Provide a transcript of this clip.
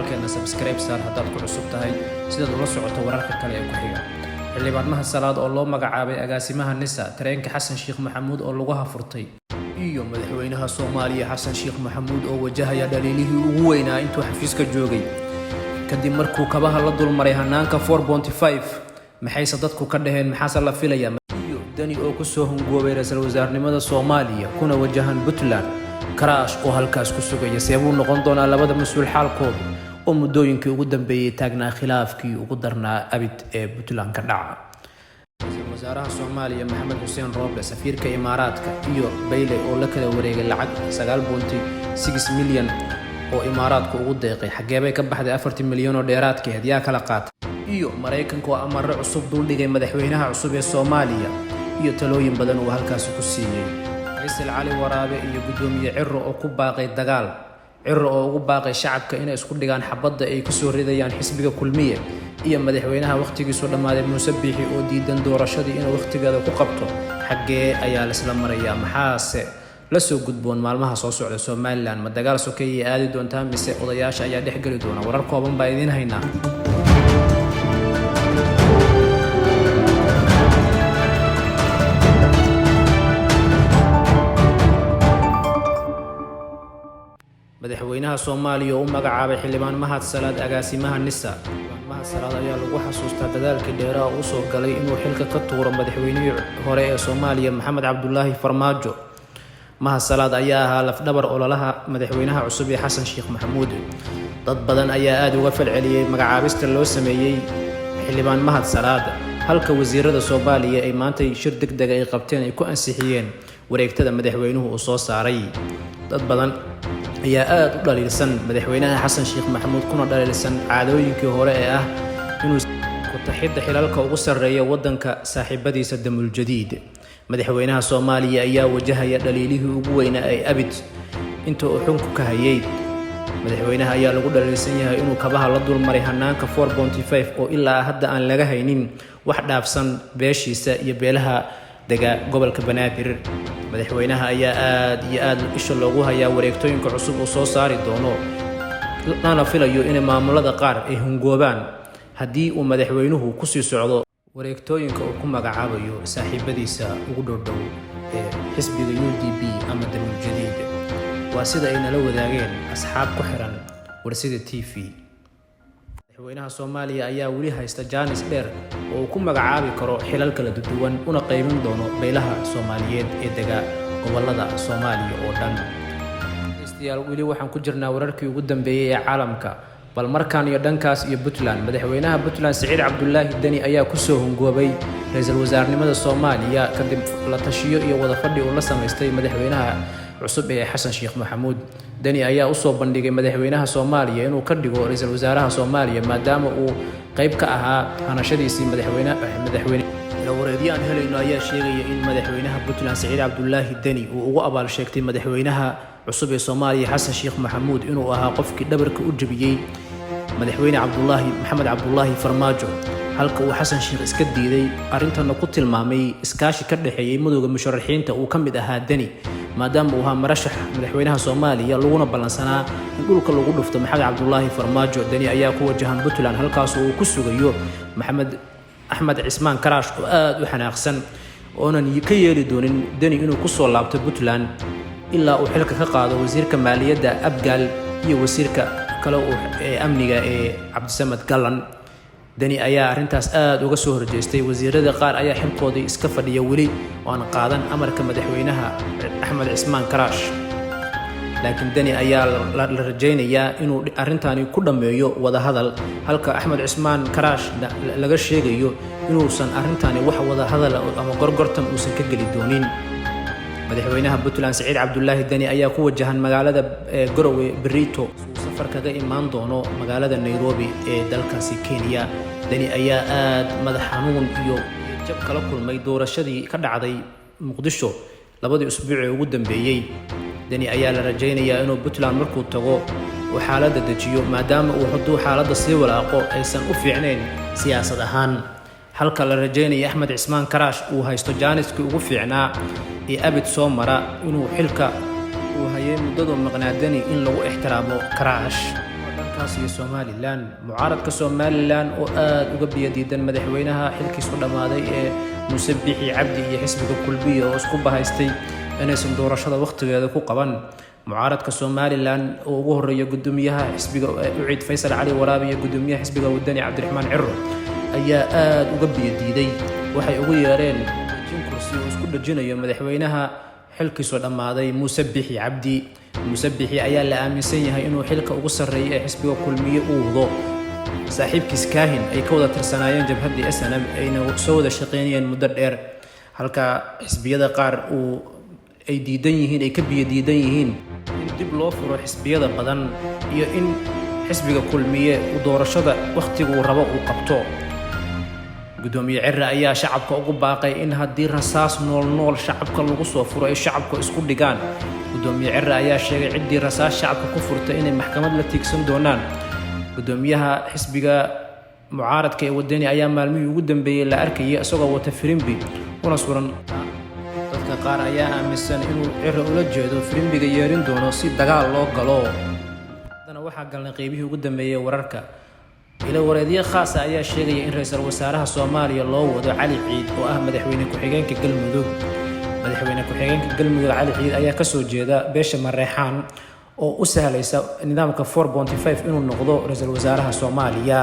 channelkeena subscribe saar haddaad ku cusub tahay sidaad ula socoto wararka kale ee ku xiga. xildhibaanmaha salaad oo loo magacaabay agaasimaha nisa tareenka xasan sheekh maxamuud oo lagu hafurtay iyo madaxweynaha Soomaaliya xasan sheekh maxamuud oo wajahaya dhaliilihii ugu weynaa intuu xafiiska joogay kadib markuu kabaha la dulmaray hanaanka 4.5 maxayse dadku ka dhaheen maxaase la filayaa iyo dani oo ku soo hungoobay ra'iisul wasaarnimada Soomaaliya kuna wajahan Puntland Karaash oo halkaas ku sugaya seebuu noqon doonaa labada mas'uul xaalkooda oo muddooyinkii ugu dambeeyay taagnaa khilaafkii ugu darnaa abid ee Puntland ka dhaca. ra'iisul wasaaraha Soomaaliya Maxamed Xuseen Rooble safiirka Imaaraadka iyo Bayle oo la kala wareegay lacag 9.6 milyan oo Imaaraadku ugu deeqay xageebay ka baxday 40 milyan oo dheeraadka hadiya kala qaatay iyo Mareykanka oo amarro cusub dul dhigay madaxweynaha cusub ee Soomaaliya iyo talooyin badan oo halkaas ku siiyay. Faysal Cali Waraabe iyo gudoomiye Cirro oo ku baaqay dagaal Cirro oo ugu baaqay shacabka inay isku dhigaan xabadda ay ku soo ridayaan xisbiga kulmiye iyo madaxweynaha waqtigiisu dhamaaday Muuse Biixi oo diidan doorashadii inuu waqtigeeda ku qabto xagee ayaa la isla marayaa maxaase la soo gudboon maalmaha soo socda Somaliland ma dagaal sokeeye aadi doontaa mise odayaasha ayaa dhex gali doona warar kooban baa idin haynaa. madaxweynaha Soomaaliya oo u magacaabay xildhibaan Mahad Salaad agaasimaha nisa Mahad Salaad ayaa lagu xasuustaa dadaalkii dheeraha uu soo galay inuu xilka ka tuuro madaxweynihii hore ee Soomaaliya Maxamed Cabdullaahi Farmaajo. Mahad Salaad ayaa ahaa lafdhabar ololaha madaxweynaha cusub ee Xasan Sheekh Maxamuud. dad badan ayaa aad uga falceliyay magacaabista loo sameeyay xildhibaan Mahad Salaad halka wasiirada Soomaaliya ay maanta shir degdeg ay qabteen ay ku ansixiyeen wareegtada madaxweynuhu uu soo saaray. dad badan ayaa aad u dhaliilsan madaxweynaha Xasan Sheekh Maxamuud kuna dhaliilsan caadooyinkii hore ee ah inuu ku taxidda xilalka ugu sareeyo wadanka saaxiibadiisa damul jadiid. madaxweynaha Soomaaliya ayaa wajahaya dhaliilihii ugu weynaa ee abid inta uu xunku ka hayay. madaxweynaha ayaa lagu dhaliilsan yahay inuu kabaha la dulmaray hanaanka 4.5 oo ilaa hadda aan laga haynin wax dhaafsan beeshiisa iyo beelaha daga gobolka Banaadir. madaxweynaha ayaa aad isha loogu hayaa wareegtooyinka cusub oo soo saari doono lana filayo in maamulada qaar ay hungoobaan haddii uu madaxweynuhu ku sii socdo wareegtooyinka uu ku magacaabayo saaxiibadiisa ugu dhow ee xisbiga UDP ama damul jadiid. waa sida ay nala wadaageen asxaab ku xiran warsida TV. madaxweynaha Soomaaliya ayaa wali haysta jaanis dheer oo ku magacaabi karo xilal kala duwan una qaybin doono beelaha Soomaaliyeed ee daga gobolada Soomaaliya oo dhan. istiyaal wali waxaan ku jirnaa wararkii ugu dambeeyay ee caalamka bal markaan iyo dhankaas iyo Puntland. madaxweynaha Puntland Saciid Cabdullaahi Dani ayaa ku soo hungoobay ra'iisul wasaarnimada Soomaaliya kadib la tashiyo iyo wada fadhi uu la sameystay madaxweynaha cusub ee Xasan Sheekh Maxamuud. Dani ayaa u soo bandhigay madaxweynaha Soomaaliya inuu ka dhigo ra'iisul wasaaraha Soomaaliya maadaama uu qayb ka ahaa hanashadiisii madaxweyne wareediyaan helayno ayaa sheegaya in madaxweynaha Puntland Saciid Cabdullaahi Dani uu ugu abaal sheegtay madaxweynaha cusub ee Soomaaliya Xasan Sheekh Maxamuud inuu ahaa qofkii dhabarka u jabiyay madaxweyne Maxamed Cabdullaahi Farmaajo halka uu Xasan Sheekh iska diiday arintana ku tilmaamay iskaashi ka dhaxeeyay madowga musharaxiinta uu ka mid ahaa Dani maadaama uu ahaa marashax madaxweynaha Soomaaliya laguna balansanaa in dhulka lagu dhufto Maxamed Cabdullaahi Farmaajo. Dani ayaa ku wajahan Puntland halkaas oo uu ku sugayo Axmed Cismaan Karaash oo aad u xanaaqsan oonan ka yeeli doonin Dani inuu ku soo laabto Puntland ilaa uu xilka ka qaado wasiirka maaliyadda Abgaal iyo wasiirka kale ee amniga ee Cabdisamad Galan. Dani ayaa arintaas aad uga soo horjeestay wasiirada qaar ayaa xilkoodii iska fadhiya wali oo aan qaadan amarka madaxweynaha Axmed Cismaan Karaash. laakiin Dani ayaa la rajaynayaa inuu arintani ku dhameeyo wada hadal halka Axmed Cismaan Karaash laga sheegayo inuusan arintani wax wada hadal ama gorgortan uusan ka gali doonin. madaxweynaha Puntland Saciid Cabdullaahi Dani ayaa ku wajahan magaalada Garowe Brito safar kaga imaan doono magaalada Nairobi ee dalkaasi Kenya. Dani ayaa aad madax xanuun iyo jab kala kulmay doorashadii ka dhacday Muqdisho labadii usbuuc ee ugu dambeeyay. Dani ayaa la rajaynayaa inuu Puntland markuu tago uu xaaladda dejiyo maadaama uu hadduu xaaladda sii walaaqo aysan u fiicnayn siyaasad ahaan halka la rajaynaya Axmed Cismaan Karaash uu haysto jaaniskii ugu fiicnaa ee abid soo mara inuu xilka uu hayay muddada maqnaadani in lagu ixtiraamo Karaash. khaas iyo Somaliland mucaaradka Somaliland oo aad uga biyadiidan madaxweynaha xilkiisu dhamaaday ee Muuse Biixi Cabdi iyo xisbiga Kulmiye oo isku bahaystay inaysan doorashada waqtigeeda ku qaban mucaaradka Somaliland oo ugu horeeya gudoomiyaha xisbiga Uciid Faysal Cali Waraabi iyo gudoomiyaha xisbiga Wadani Cabdiraxmaan Cirro ayaa aad uga biyadiiday waxay ugu yeereen kursi oo isku dhajinayo madaxweynaha xilkiisu dhamaaday Muuse Biixi Cabdi Muuse Biixi ayaa la aaminsan yahay inuu xilka ugu sareeyo ee xisbiga Kulmiye uu wado saaxiibkiis Kaahin ay ka wada tirsanayeen jabhadii SNM ayna soo wada shaqeynayeen muddo dheer halka xisbiyada qaar ay diidan yihiin ay ka biyadiidan yihiin in dib loo furo xisbiyada badan iyo in xisbiga Kulmiye uu doorashada waqtiga uu rabo uu qabto gudoomiye Cirro ayaa shacabka ugu baaqay in haddii rasaas nool shacabka lagu soo furo ay shacabku isku dhigaan gudoomiye Cirro ayaa sheegay ciddii rasaas shacabka ku furtay inay maxkamad la tiigsan doonaan gudoomiyaha xisbiga mucaaradka ee Wadani ayaa maalmihii ugu dambeeyay la arkayay isagoo wata firimbi una suran dadka qaar ayaa aaminsan inuu Cirro ula jeedo firimbiga yeerin doono si dagaal loo galo hadana waxaa galnay qaybihii ugu dambeeyay wararka ila wareediye khaas ah ayaa sheegay in ra'iisul wasaaraha Soomaaliya loo wado Cali Ciid oo ah madaxweyne ku-xigeenka Galmudug madaxweyne ku-xigeenka Galmudug Cali Ciid ayaa ka soo jeeda beesha Mareexaan oo u sahlaysa nidaamka 4.5 inuu noqdo ra'iisul wasaaraha Soomaaliya